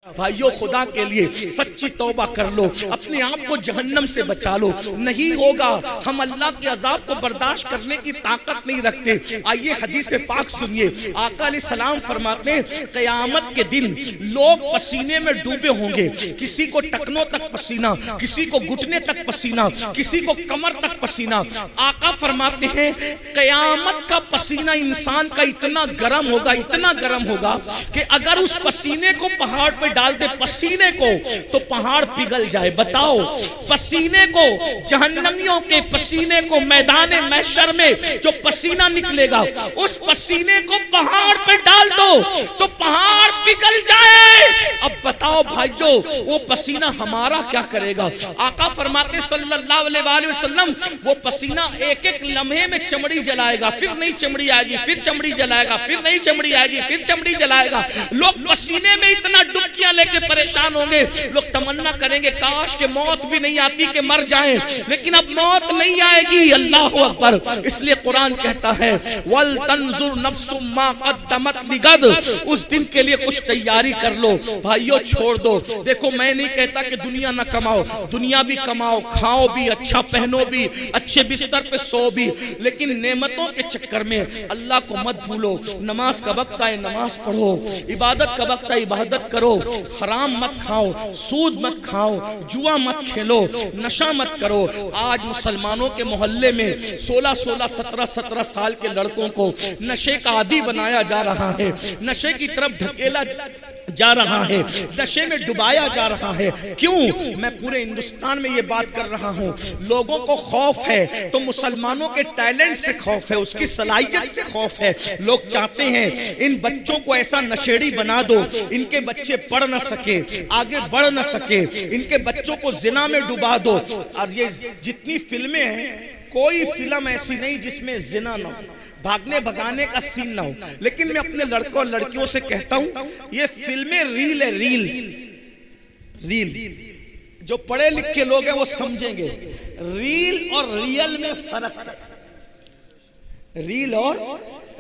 भाइयों खुदा के लिए सच्ची तौबा कर लो, अपने आप को जहन्नम से बचा लो। नहीं होगा, हम अल्लाह के अजाब को बर्दाश्त करने की ताकत नहीं रखते। आइए हदीस पाक सुनिए, आका अलैहिस्सलाम फरमाते हैं क़यामत के दिन लोग पसीने में डूबे होंगे, किसी को टखनों तक पसीना, किसी को घुटने तक पसीना, किसी को कमर तक पसीना। आका फरमाते हैं क़यामत का पसीना इंसान का इतना गर्म होगा, इतना गर्म होगा कि अगर उस पसीने को पहाड़ पे डाल दे, पसीने को, तो पहाड़ पिघल जाए। बताओ, पसीने को, जहन्नमियों के पसीने को मैदान महशर में जो पसीना निकलेगा, उस पसीने को पहाड़ पे डाल दो तो पहाड़ पिघल जाए। अब बताओ भाइयों, वो पसीना हमारा क्या करेगा? आका फरमाते सल्लल्लाहु अलैहि वसल्लम, वो पसीना एक एक लम्हे में चमड़ी जलाएगा, फिर नई चमड़ी आएगी, फिर चमड़ी जलाएगा, फिर नई चमड़ी आएगी, फिर चमड़ी जलाएगा। लोग पसीने में इतना डुबकियां लेके परेशान होंगे, लोग तमन्ना करेंगे काश के मौत भी नहीं आती कि मर जाएं, लेकिन अब मौत नहीं आएगी। अल्लाह अकबर। इसलिए कुरान कहता है वल तंजुर नफ्सुम मा क़द्दमत लिगद, उस दिन के लिए कुछ तैयारी कर लो। भाइयों छोड़ दो। देखो, मैं नहीं कहता कि दुनिया ना कमाओ, दुनिया भी कमाओ, खाओ भी, अच्छा पहनो भी, अच्छे बिस्तर पे सो भी, लेकिन नेमतों के चक्कर में अल्लाह को मत भूलो। नमाज का वक्त आए नमाज पढ़ो, इबादत का वक्त आए इबादत करो, हराम मत खाओ, सूद मत खाओ, जुआ मत खेलो, नशा मत करो। आज मुसलमानों के मोहल्ले में 16-16, 17-17 साल के लड़कों को नशे का आदी बनाया जा रहा है, नशे की तरफ ढकेला जा रहा है, नशे में डुबाया जा रहा है। क्यों? मैं पूरे हिंदुस्तान में ये बात कर रहा हूँ। लोगों को खौफ है तो मुसलमानों के टैलेंट से खौफ है, उसकी सलाहियत से खौफ है। लोग चाहते हैं इन बच्चों को ऐसा नशेड़ी बना दो, इनके बच्चे पढ़ ना सके, आगे बढ़ ना सके, इनके बच्चों को जिना में डुबा दो। और ये जितनी फिल्में हैं, कोई फिल्म ऐसी नहीं जिसमें जिना ना हो, भागने भगाने का सीन ना हो। लेकिन मैं अपने लड़कों और लड़कियों से कहता हूं, ये फिल्में रील है, रील रील। जो पढ़े लिखे लोग हैं वो समझेंगे, रील और रियल में फर्क है। रील और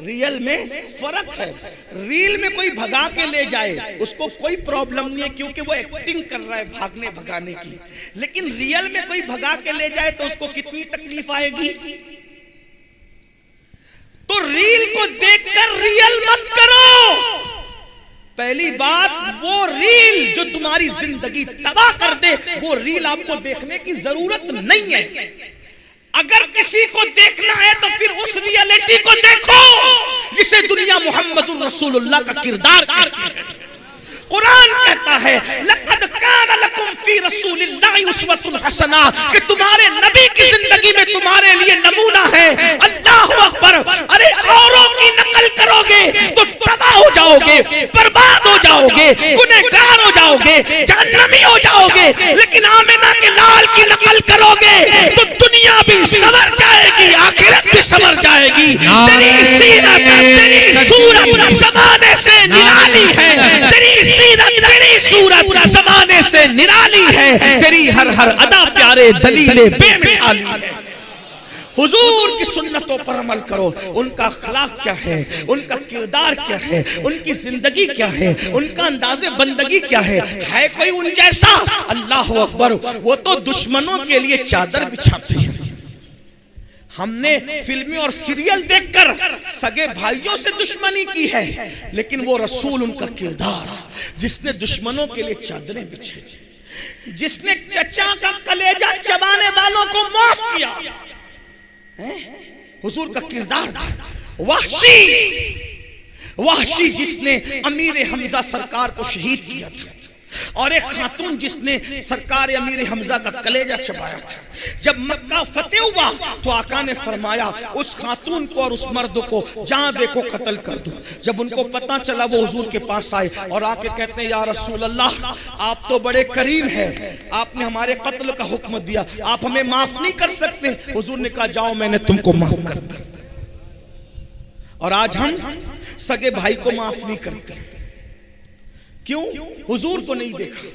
रियल में फर्क है। रील में कोई भगा के ले जाए उसको कोई प्रॉब्लम नहीं है, क्योंकि वो एक्टिंग कर रहा है भागने भगाने की। लेकिन रियल में कोई भगा के ले जाए तो उसको कितनी तकलीफ आएगी। तो रील को देखकर रियल मत करो। पहली बात, वो रील जो तुम्हारी जिंदगी तबाह कर दे, वो रील आपको देखने की जरूरत नहीं है। अगर किसी को देखना है तो फिर उस रियलिटी को देखो जिसे दुनिया मोहम्मदुर रसूलुल्लाह का किरदार करती है। कुरान कहता है लक़द कान लकुम फी रसूलिल्लाहि उस्वतुन हसना, कि तुम्हारे नबी की जिंदगी में तुम्हारे लिए नमूना है। अल्लाहु अकबर। अरे औरों की नकल करोगे तो तबाह हो जाओगे, बर्बाद हो जाओगे, गुनहगार हो जाओगे, जहन्नमी हो जाओगे। लेकिन आमिना के लाल की नकल करोगे तो दुनिया भी संवर जाएगी, आखिरत भी संवर जाएगी। तेरी सीरत, तेरी सूरत ज़माने से निराली है, तेरी सीरत, तेरी सूरत ज़माने से निराली है, तेरी हर हर अदा प्यारे दलीले बेमिसाली है। हुजूर की सुन्नतों पर अमल करो। उनका अखलाक क्या है, उनका किरदार क्या है, उनकी जिंदगी क्या है, उनका अंदाज़े बंदगी क्या है कोई उन जैसा? अल्लाह अकबर। वो तो दुश्मनों के लिए चादर बिछाते हैं। हमने फिल्में और सीरियल देखकर सगे भाइयों से दुश्मनी की है, लेकिन वो रसूल, उनका किरदार, जिसने दुश्मनों के लिए चादरें बिछाई, जिसने चचा का कलेजा चबाने वालों को माफ किया, हुजूर का किरदार। वहशी जिसने अमीर हमजा सरकार को शहीद किया था, और एक खातून जिसने सरकार अमीर हमजा का कलेजा चबाया था। जब मक्का फतेह हुआ तो आका ने फरमाया उस खातून को और उस मर्द को जहां देखो कत्ल कर दो। जब उनको पता चला वो हुजूर के पास आए और आके कहते हैं या रसूल अल्लाह, आप तो बड़े करीम हैं, आपने हमारे कत्ल का हुक्म दिया, आप हमें माफ नहीं कर सकते? हुजूर ने कहा जाओ मैंने तुमको माफ कर दिया। और आज हम सगे भाई को माफ नहीं करते। क्यों? हुजूर को नहीं देखा।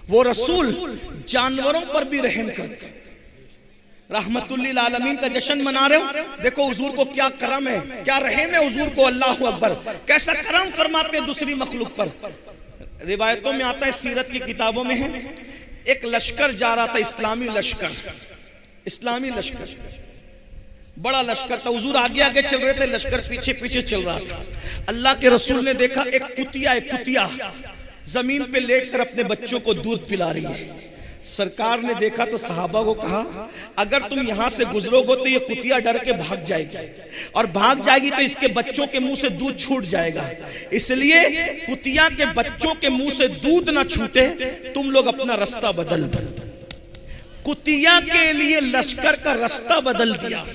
वो रसूल जानवरों पर भी रहम करते। रहमतुल्लिल आलमीन का जश्न मना रहे हो, देखो हुजूर को क्या करम है, क्या रहम है हुजूर को। अल्लाह अकबर। कैसा करम फरमाते दूसरी मखलूक पर। रिवायतों में आता है, सीरत की किताबों में है, एक लश्कर जा रहा था, इस्लामी लश्कर, बड़ा लश्कर था। हुजूर आगे आगे चल रहे थे, लश्कर पीछे पीछे चल रहा था। अल्लाह के रसूल ने देखा एक कुतिया जमीन पे लेटकर अपने बच्चों को दूध पिला रही है। सरकार ने देखा तो सहाबा को कहा, अगर तुम यहां से गुजरोगे तो ये कुतिया डर के भाग जाएगी, और भाग जाएगी तो इसके बच्चों के मुंह से दूध छूट जाएगा। इसलिए कुतिया के बच्चों के मुंह से दूध ना छूटे, तुम लोग अपना रास्ता बदल दो। कुतिया के लिए लश्कर का रास्ता बदल दिया,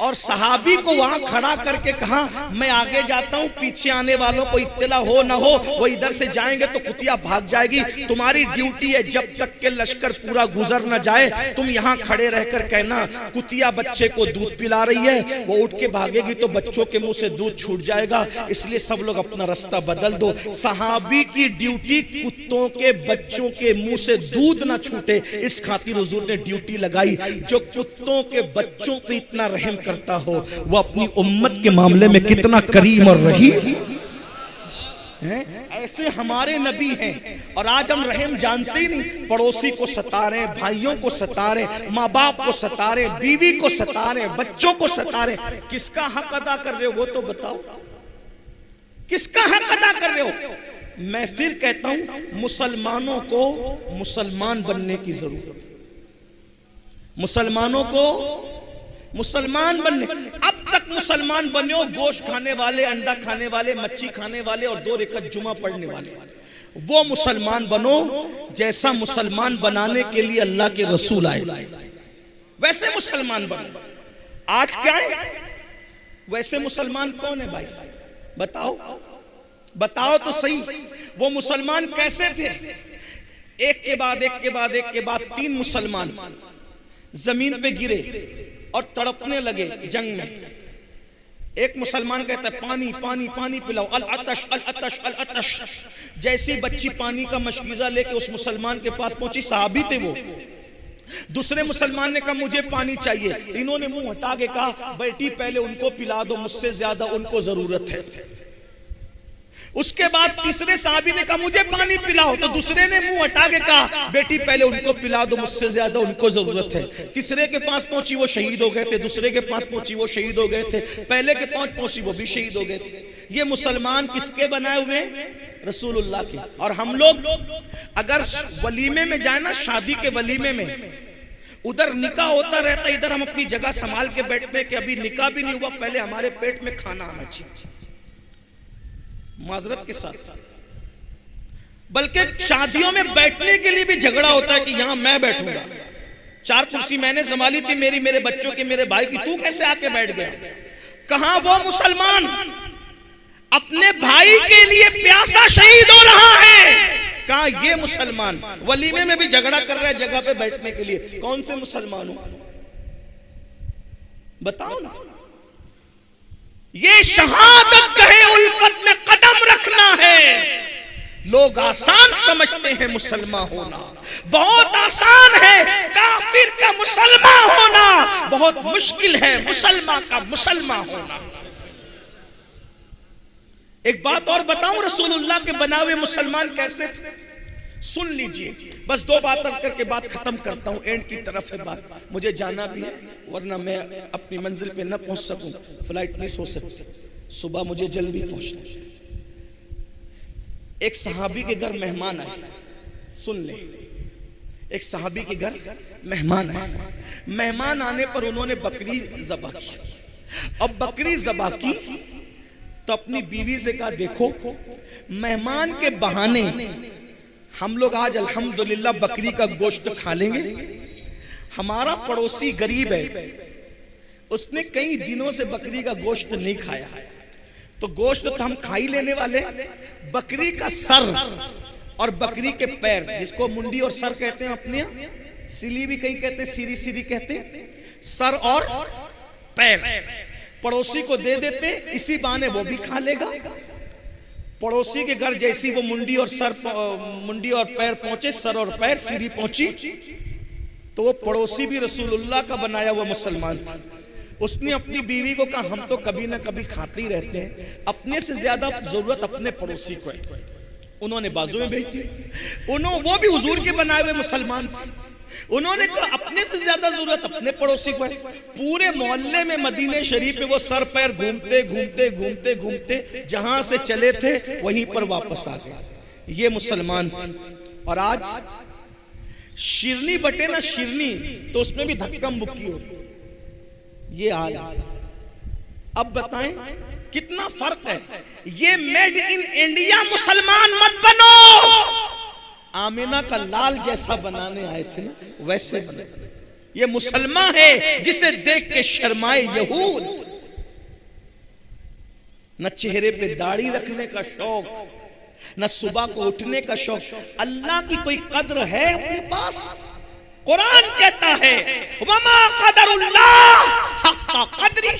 और सहाबी को वहां खड़ा करके कहा, मैं आगे जाता हूं, पीछे आने वालों को इत्तला हो ना हो, वो इधर से जाएंगे तो कुतिया भाग जाएगी। तुम्हारी ड्यूटी है, जब तक के लश्कर पूरा गुजर ना जाए, तुम यहां खड़े रहकर कहना कुतिया बच्चे को दूध पिला रही है, वो उठ के भागेगी तो बच्चों के मुंह से दूध छूट जाएगा, इसलिए सब लोग अपना रास्ता बदल दो। सहाबी की ड्यूटी कुत्तों के बच्चों के मुंह से दूध ना छूटे, इस खातिर हुजूर ने ड्यूटी लगाई। जो कुत्तों के बच्चों पे इतना रहम करता हो, वो अपनी उम्मत के मामले में कितना करीम और रहीम है। ऐसे हमारे नबी हैं, और आज हम रहम जानते ही नहीं। पड़ोसी को सता रहे, भाइयों को सता रहे, माँ बाप को सता रहे, बीवी को सता रहे, बच्चों को सता रहे। किसका हक अदा कर रहे हो वो तो बताओ, किसका हक अदा कर रहे हो? मैं फिर कहता हूं, मुसलमानों को मुसलमान बनने की जरूरत, मुसलमानों को मुसलमान बनने। अब तक मुसलमान बने हो गोश्त खाने वाले, अंडा खाने वाले, मच्छी खाने वाले और 2 रकात जुमा पढ़ने वाले, वो मुसलमान बनो जैसा मुसलमान बनाने के लिए अल्लाह के रसूल आए, वैसे मुसलमान बनो। आज क्या है, वैसे मुसलमान कौन है भाई? बताओ बताओ तो सही, वो मुसलमान कैसे थे? एक के बाद 3 मुसलमान जमीन पे गिरे और तड़पने लगे जंग में। एक मुसलमान कहता है पानी पानी पानी पिलाओ, अल अतश अल अतश अल अतश। जैसी बच्ची पानी का मशकीजा लेके उस मुसलमान के पास पहुंची, सहाबी थे वो, दूसरे मुसलमान ने कहा मुझे पानी चाहिए। इन्होंने मुंह हटा के कहा बेटी पहले उनको पिला दो, मुझसे ज्यादा उनको जरूरत है। उसके बाद तीसरे साहबी ने कहा मुझे पानी पिलाओ, तो दूसरे ने मुंह हटा के कहा बेटी पहले उनको पिला दो, मुझसे ज्यादा उनको जरूरत है। तीसरे के पास पहुंची वो शहीद हो गए थे, दूसरे के पास पहुंची वो शहीद हो गए थे, पहले के पास पहुंची वो भी शहीद हो गए थे। ये मुसलमान किसके बनाए हुए? रसूलुल्लाह के। और हम लोग अगर वलीमे में जाए ना, शादी के वलीमे में, उधर निकाह होता रहता, इधर हम अपनी जगह संभाल के बैठते कि अभी निकाह भी नहीं हुआ, पहले हमारे पेट में खाना आना चाहिए, माजरत के साथ। बल्कि शादियों में बैठने के लिए भी झगड़ा होता है कि यहां मैं बैठूंगा, 4 कुर्सी मैंने संभाली थी, मेरे बच्चों की, मेरे भाई की, तू कैसे आके बैठ गया? कहां वो मुसलमान अपने भाई के लिए प्यासा शहीद हो रहा है? कहां ये मुसलमान वलीमे में भी झगड़ा कर रहा है जगह पे बैठने के लिए? कौन से मुसलमान हो बताओ ना। ये शहादत कहे उल्फत में कदम रखना है। लोग आसान समझते हैं मुसलमान होना, बहुत आसान है। काफिर का मुसलमान होना बहुत मुश्किल है, मुसलमान का मुसलमान होना। एक बात और बताऊं, रसूलुल्लाह के बनाए मुसलमान कैसे थे? सुन लीजिए, बस 2 बात अर्ज करके बात खत्म करता हूं, एंड की तरफ है बात, मुझे जाना भी है वरना मैं अपनी मंजिल पे न पहुंच सकूं, फ्लाइट मिस हो सकती, सुबह मुझे जल्दी पहुंचना। एक सहाबी के घर मेहमान आए, सुन ले, एक सहाबी के घर मेहमान आए। मेहमान आने पर उन्होंने बकरी ज़बह की। अब बकरी ज़बह की तो अपनी बीवी से कहा देखो, मेहमान के बहाने हम लोग आज अल्हम्दुलिल्लाह बकरी का गोश्त खा लेंगे। हमारा पड़ोसी गरीब है, उसने कई दिनों से बकरी का गोश्त नहीं खाया, तो गोश्त तो हम खा ही लेने वाले। बकरी का सर और बकरी के पैर, जिसको मुंडी और सर कहते हैं अपने यहाँ, सिली भी कहीं कहते हैं, सीरी सीरी कहते हैं, सर और पैर पड़ोसी को दे देते, इसी बहाने वो भी खा लेगा। पड़ोसी के घर जैसी वो मुंडी और पैर पहुंचे, सर और पैर सीरी पहुंची, तो वो पड़ोसी भी रसूलुल्लाह का बनाया हुआ मुसलमान था। उसने अपनी बीवी को कहा हम तो कभी ना कभी खाते ही रहते हैं, अपने से ज्यादा जरूरत अपने पड़ोसी को है। उन्होंने बाजू में भेज दी। वो भी हुजूर के बनाए हुए मुसलमान थे। उन्होंने कहा अपने से ज्यादा जरूरत अपने पड़ोसी को है। पूरे मोहल्ले में मदीने शरीफ में वो सर पैर घूमते घूमते घूमते घूमते जहां से चले थे वहीं पर वापस आ गए। ये मुसलमान थे। और आज शिरनी बटे ना शिरनी, तो उसमें भी धक्का मुक्की हो। ये हाल। अब बताएं कितना फर्क है। ये मेड इन इंडिया मुसलमान मत बनो। आमिना का लाल जैसा बनाने आए थे ना, वैसे बने। ये मुसलमान है जिसे देख के शर्माए यहूद। न चेहरे पे दाढ़ी रखने का शौक, न सुबह को उठने का शौक। अल्लाह की कोई कद्र है अपने पास? कुरान कहता है वमा कदरुल्लाह हक्का कद्री।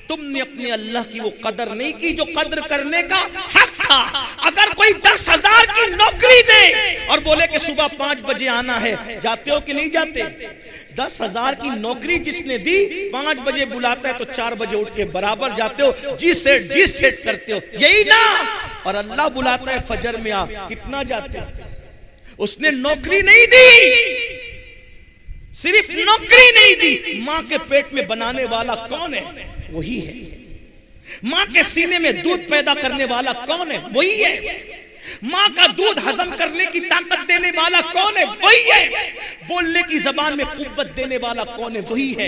तुमने अपने अल्लाह की वो कदर नहीं की जो कदर करने का हक था। अगर कोई 10,000 की नौकरी दे और बोले कि सुबह 5 बजे आना है, जाते हो कि नहीं जाते? 10,000 की नौकरी जिसने दी, 5 बजे बुलाता है तो 4 बजे उठ के बराबर जाते हो, जी सेट करते हो, यही ना? और अल्लाह बुलाता है फजर में आ, कितना जाते हो? उसने नौकरी नहीं दी, सिर्फ नौकरी नहीं दी, मां के पेट में बनाने वाला कौन है? वही है। मां के सीने में दूध पैदा करने वाला कौन है? वही है। मां का दूध हजम करने की ताकत देने वाला कौन है? वही है। बोलने की जबान में कुव्वत देने वाला कौन है? वही है।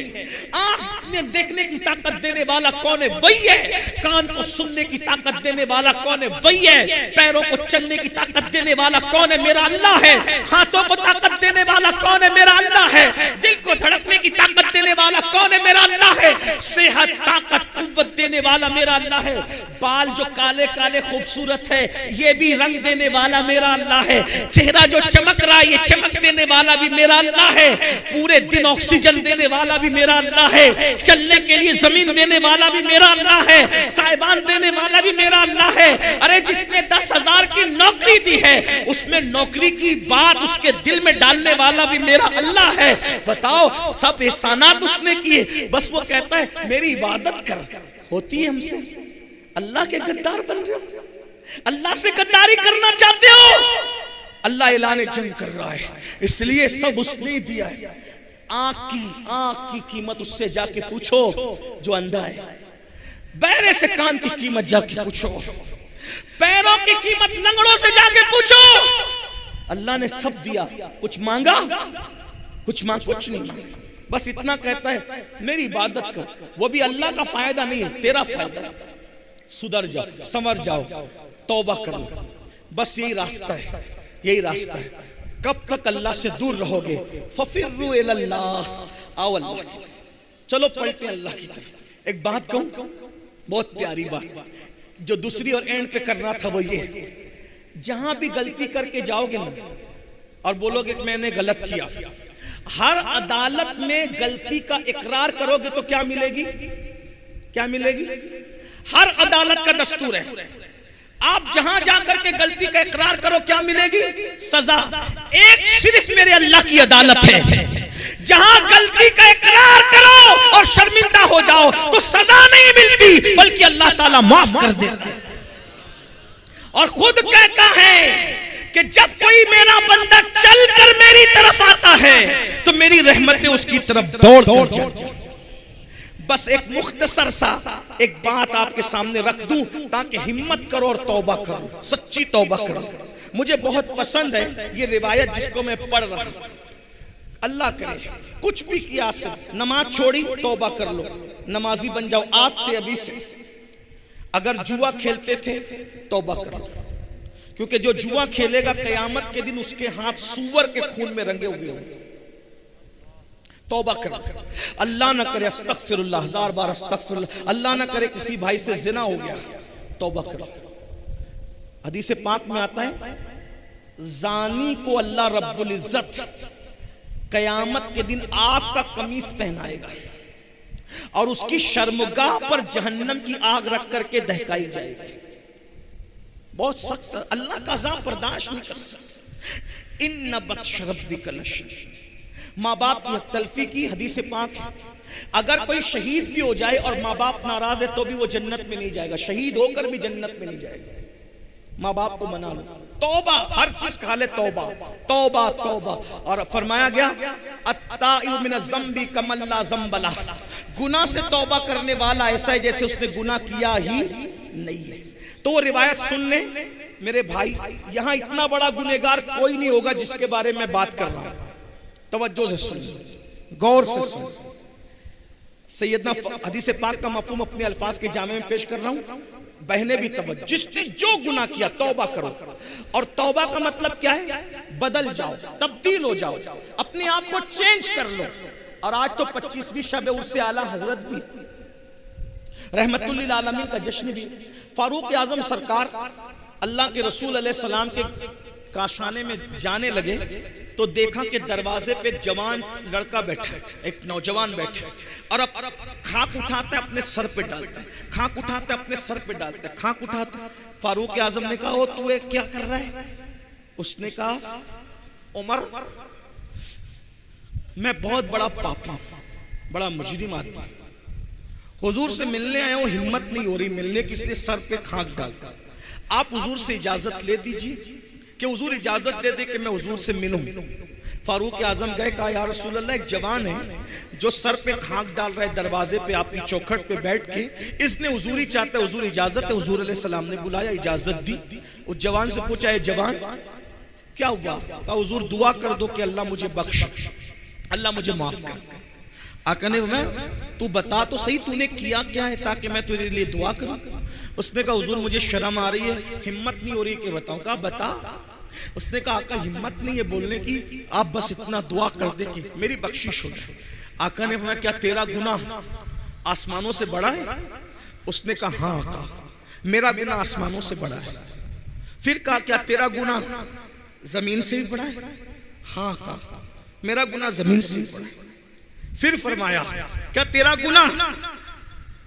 आंख में देखने की ताकत देने वाला कौन है? वही है। कान को सुनने की ताकत देने वाला कौन है? वही है। पैरों को चलने की ताकत देने वाला कौन है? मेरा अल्लाह है। हाथों को ताकत देने वाला कौन है? मेरा अल्लाह है। दिल को धड़कने की ताकत देने वाला कौन है? मेरा अल्लाह है। सेहत, ताकत, कुव्वत देने वाला मेरा अल्लाह है। बाल जो काले काले खूबसूरत है, ये भी रंग देने वाला मेरा अल्लाह है। चेहरा जो चमक रहा है, ये चमक देने वाला भी मेरा अल्लाह है। पूरे दिन ऑक्सीजन देने वाला भी मेरा अल्लाह है। चलने के लिए जमीन देने वाला भी मेरा अल्लाह है। साहिबान देने वाला भी मेरा अल्लाह है। अरे जिसने 10,000 की नौकरी दी है, उसमें नौकरी की बात उसके दिल में डालने वाला भी मेरा अल्लाह है। बताओ, सब एहसानात उसने किए, बस वो कहता है मेरी इबादत कर। होती है हमसे? अल्लाह के गद्दार बन रहे हो, अल्लाह से गद्दारी करना चाहते हो। अल्लाह ऐलान जंग कर रहा है, इसलिए सब उसने दिया है। आंख की कीमत उससे जाके पूछो जो अंधा है। बहरे से कान की कीमत जाके पूछो। पैरों की कीमत लंगड़ों से जाके पूछो। अल्लाह ने सब दिया। कुछ मांगा? कुछ नहीं मांगा। बस इतना कहता है मेरी इबादत कर। वो भी अल्लाह का फायदा नहीं है, तेरा फायदा। सुधर जाओ, संवर जाओ, तौबा कर लो। बस यही रास्ता है, यही रास्ता है। कब तक अल्लाह से दूर रहोगे? फफिर्रु इलल्लाह, आओ अल्लाह की तरफ। चलो पलटे अल्लाह की तरफ। एक बात कहूं, बहुत प्यारी बात, जो दूसरी और एंड पे करना था वो ये, जहां भी गलती करके जाओगे ना और बोलोगे मैंने गलत किया, हर अदालत में गलती का इकरार करोगे तो क्या मिलेगी? क्या मिलेगी? हर अदालत का दस्तूर है, आप जहां जाकर के गलती का इकरार करो क्या मिलेगी? सजा। एक सिर्फ मेरे अल्लाह की अदालत है, जहां गलती का इकरार करो और शर्मिंदा हो जाओ तो सजा नहीं मिलती, बल्कि अल्लाह ताला माफ कर देता है। और खुद कहता है कि जब कोई मेरा बंदा चलकर मेरी तरफ आता है तो मेरी रहमतें उसकी तरफ दौड़ जाती हैं। बस एक मुख्तसर सा एक बात आपके सामने रख दूं ताकि हिम्मत करो और तौबा करो, सच्ची तौबा करो। मुझे बहुत पसंद है ये रिवायत जिसको मैं पढ़ रहा हूं। अल्लाह करे कुछ भी किया, नमाज छोड़ी तौबा कर लो, नमाजी बन जाओ आज से, अभी से। अगर जुआ खेलते थे तौबा कर लो, क्योंकि जो जुआ खेलेगा कयामत के दिन उसके हाथ सूअर के खून में रंगे हुए होंगे। तौबा कर, अल्लाह ना करे, अस्तगफिरुल्लाह, 1000 बार अस्तगफिरुल्लाह, अल्लाह ना करे किसी भाई से जिना हो गया, तौबा करो। हदीस पाक में आता है जानी को अल्लाह रब्बुल इज्जत कयामत के दिन आग का कमीज पहनाएगा और उसकी शर्मगाह पर जहन्नम की आग रख करके दहकाई जाएगी। बहुत सख्त, अल्लाह का अज़ाब बर्दाश्त नहीं कर सकता। इन्ना बत्श रब्बिका लशदीद। माँ बाप की तलफी की हदीस पाक है, अगर कोई शहीद भी हो जाए और माँ बाप नाराज है तो भी वो जन्नत में नहीं जाएगा, शहीद होकर भी जन्नत में नहीं जाएगा। माँ बाप को मना लो, तौबा, हर चीज खा ले, तौबा तौबा तौबा। और फरमाया गया अत्ताइबु मिनज़ ज़ंबि कमन ला ज़ंब लह, गुनाह से तौबा करने वाला ऐसा है जैसे उसने गुनाह किया ही नहीं है। तो वो रिवायत सुन ले मेरे भाई, यहां इतना बड़ा गुनहगार कोई नहीं होगा जिसके बारे में बात कर रहा हूं। तवज्जो से सुन, गौर से सुन। सैयदना हदीस पाक का मफहूम अपने अल्फाज के जामे में पेश कर रहा हूं, बहने भी तवज्जो। जिसने जो गुनाह किया तौबा करो, और तौबा का मतलब क्या है? बदल जाओ, तब्दील हो जाओ, अपने आप को चेंज कर लो। और आज तो 25वीं शब उर्स आला हजरत भी, रहमतुल लिल आलमीन का जश्न भी। फारूक आजम सरकार अल्लाह के रसूल अलैहि सलाम के काशाने में जाने लगे तो देखा कि दरवाजे पे एक जवान लड़का बैठा है, एक नौजवान बैठा है, और अब खाक उठाता है अपने सर पे डालता है, खाक उठाता है अपने सर पे डालता है, खाक उठाता है। फारूक आजम ने कहा, ओ तू ये क्या कर रहा है? उसने कहा, उमर मैं बहुत बड़ा पापी, बड़ा मुजरिम आदमी, हुजूर से मिलने आया हूं, हिम्मत नहीं हो रही मिलने की, इसलिए सर पे खाक डालता। आप हुजूर से इजाजत ले दीजिए कि हुजूर इजाजत दे दे कि मैं हुजूर से मिलूं। फारूक आजम गए, कहा या रसूल अल्लाह, एक जवान है जो सर पे खाक डाल रहा है दरवाजे पे आपकी चौखट पे बैठ के, इसने हुजूरी चाहता है, हुजूर इजाजत है। हुजूर अलैहि सलाम ने बुलाया, इजाजत दी। उस जवान से पूछा, है जवान क्या हुआ? कहा हुजूर दुआ कर दो कि अल्लाह मुझे बख्श, अल्लाह मुझे माफ कर। आका ने मैं, तू बता तो सही तूने किया क्या है ताकि मैं तेरे लिए दुआ करूं। उसने कहा हुजूर मुझे शर्म आ रही है, हिम्मत नहीं हो रही कि बताऊं। कहा बता। उसने कहा आका हिम्मत नहीं है बोलने की, आप बस इतना दुआ कर दे कि मेरी बख्शिश हो जाए। आका ने फरमाया, क्या तेरा गुनाह आसमानों से बड़ा है? उसने कहा हाँ आका, मेरा गुनाह आसमानों से बड़ा है। फिर कहा, क्या तेरा गुनाह जमीन से भी बड़ा है? हाँ आका, मेरा गुनाह जमीन से भी बड़ा है। फिर फरमाया, क्या तेरा गुनाह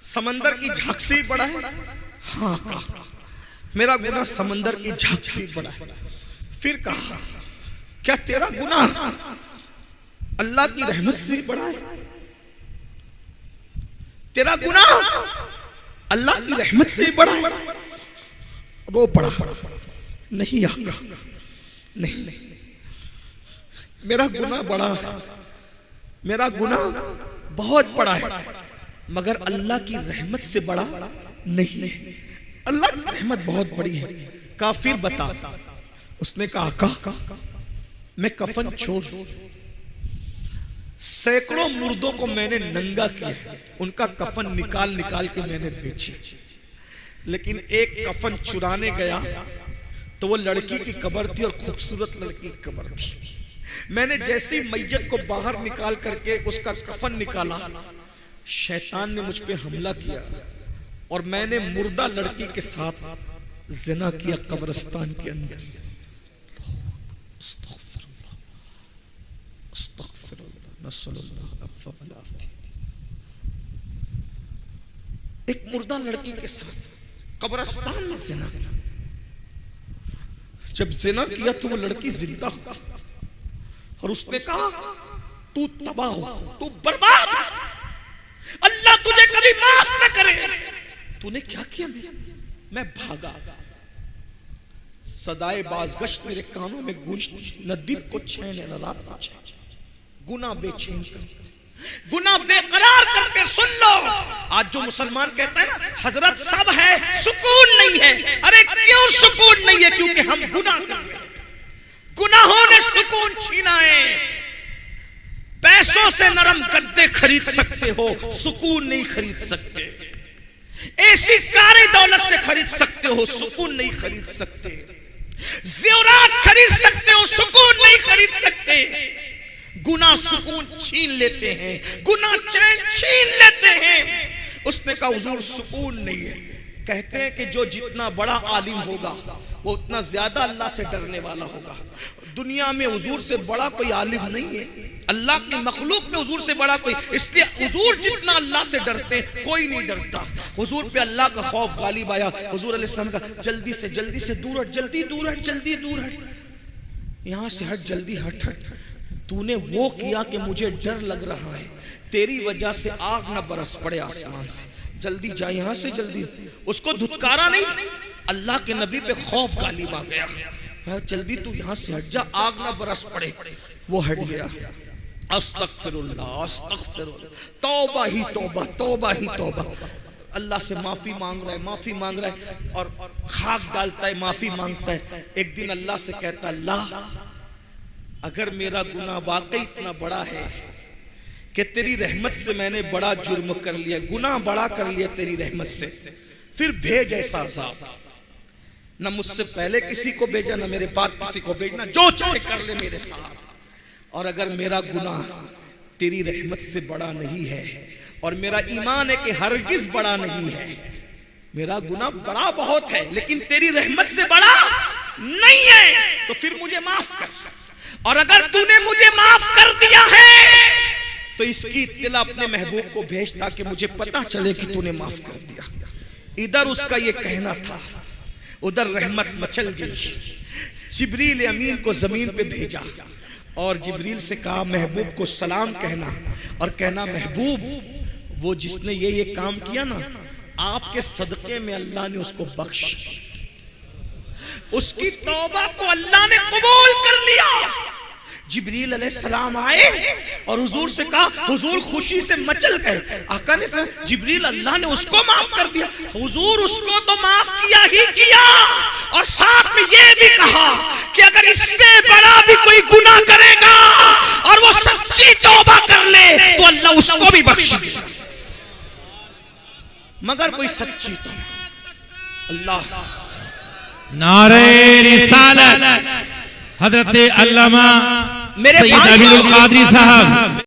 समंदर की झांक से बड़ा है? हाँ कहा, मेरा गुनाह समंदर की झांक से बड़ा है। फिर कहा, क्या तेरा गुनाह अल्लाह की रहमत से बड़ा है? तेरा गुनाह अल्लाह की रहमत से बड़ा है? वो बड़ा नहीं आका, नहीं, मेरा गुनाह बड़ा है, मेरा गुनाह बहुत बड़ा है, मगर अल्लाह की रहमत से बड़ा नहीं। अल्लाह की रहमत बहुत बड़ी है। कहा फिर बता। उसने कहा आका, मैं कफन छोड़, सैकड़ों मुर्दों को मैंने नंगा किया, उनका कफन निकाल निकाल के मैंने बेचे, लेकिन एक कफन चुराने गया तो वो लड़की की कब्र थी, और खूबसूरत लड़की की कब्र थी। मैंने जैसी मैयत को बाहर निकाल करके उसका कफन निकाला, शैतान ने मुझ पे हमला किया और मैंने मुर्दा लड़की के साथ जिना किया कब्रिस्तान के अंदर। एक मुर्दा लड़की के साथ कब्रिस्तान में जिना किया। जब जिना किया तो वो लड़की जिंदा हो, और उसने कहा तू तबाह हो, तू बर्बाद, अल्लाह तुझे कभी माफ न करे। तूने क्या किया? मैं भागा, सदाए बाज़गश्त मेरे कानों में गूंजती, न दिन को चैन न रात को चैन, गुनाह बेचैन करते, गुनाह बेकरार करते। सुन लो, आज जो मुसलमान कहता है ना हजरत सब है सुकून नहीं है, अरे क्यों सुकून नहीं है? क्योंकि हम गुनाह कर रहे हैं, गुनाहों ने सुकून छीना है। पैसों से नरम गद्दे खरीद सकते हो, सुकून नहीं खरीद सकते। ऐसी कारी दौलत से खरीद सकते हो, सुकून नहीं खरीद सकते। ज़ेवरात खरीद सकते हो, सुकून नहीं खरीद सकते। गुनाह सुकून छीन लेते हैं, गुनाह चैन छीन लेते हैं। उसने कहा हुजूर सुकून नहीं है। कहते हैं कि जो जितना बड़ा आलिम होगा वो उतना ज्यादा अल्लाह से डरने वाला होगा। दुनिया में हुजूर से बड़ा कोई आलिम नहीं है, अल्लाह की मखलूक में हुजूर से बड़ा कोई, इसलिए हुजूर जितना अल्लाह से डरते कोई नहीं डरता। हुजूर पे अल्लाह का खौफ गालिब आया। हुजूर अलैहिस्सलाम का जल्दी से दूर हट, जल्दी दूर हट, जल्दी दूर हट, यहाँ से हट, जल्दी हट हट। तूने वो किया कि मुझे डर लग रहा है, तेरी वजह से आग न बरस पड़े आसमान से, जल्दी जा यहाँ से जल्दी। उसको धुतकारा नहीं, अल्लाह के नबी पे खौफ गालिब आ गया। मैं जल्दी तू यहाँ से हट जा, आग ना बरस पड़े। वो हट गया। अस्तगफिरुल्लाह अस्तगफिरुल्लाह, तौबा ही तौबा, तौबा ही तौबा। अल्लाह से माफी मांग रहा है, माफी मांग रहा है और खाक डालता है, माफी मांगता है। एक दिन अल्लाह से कहता, अल्लाह अगर मेरा गुनाह वाकई इतना बड़ा है कि तेरी रहमत से मैंने बड़ा जुर्म कर लिया, गुनाह बड़ा कर लिया तेरी रहमत से, फिर भेज ऐसा अज़ाब, न मुझसे पहले किसी को भेजा न मेरे बाद किसी को भेजना, जो चाहे कर ले मेरे साथ। और अगर मेरा गुनाह तेरी रहमत से बड़ा नहीं है और मेरा ईमान है कि हरगिज बड़ा नहीं है, मेरा गुनाह बड़ा बहुत है लेकिन तेरी रहमत से बड़ा नहीं है, तो फिर मुझे माफ कर। और अगर तूने मुझे माफ कर दिया है तो इसकी इत्तला अपने महबूब को भेज ताकि मुझे पता चले कि तूने माफ कर दिया। इधर उसका ये कहना था, उधर रहमत मचल गई। जिब्रील अमीन को जमीन पे भेजा और जिब्रील से कहा महबूब को सलाम कहना और कहना महबूब वो जिसने ये काम किया ना, आपके सदके में अल्लाह ने उसको बख्श, उसकी तौबा को अल्लाह ने कबूल कर लिया। जिब्रील अलैहिस्सलाम आए और हुजूर से कहा, हुजूर खुशी से मचल गए। आका ने जिब्रील अल्लाह ने उसको माफ कर दिया। हुजूर उसको तो माफ किया ही किया और साथ में ये भी कहा कि अगर इससे बड़ा भी कोई गुनाह करेगा और वो सच्ची तौबा कर ले तो अल्लाह उसको भी बख्शेगा, मगर कोई सच्ची तौबा। अल्लाह नारे रिसालत हजरत अल्लामा सैयद अब्दुल कादरी साहब।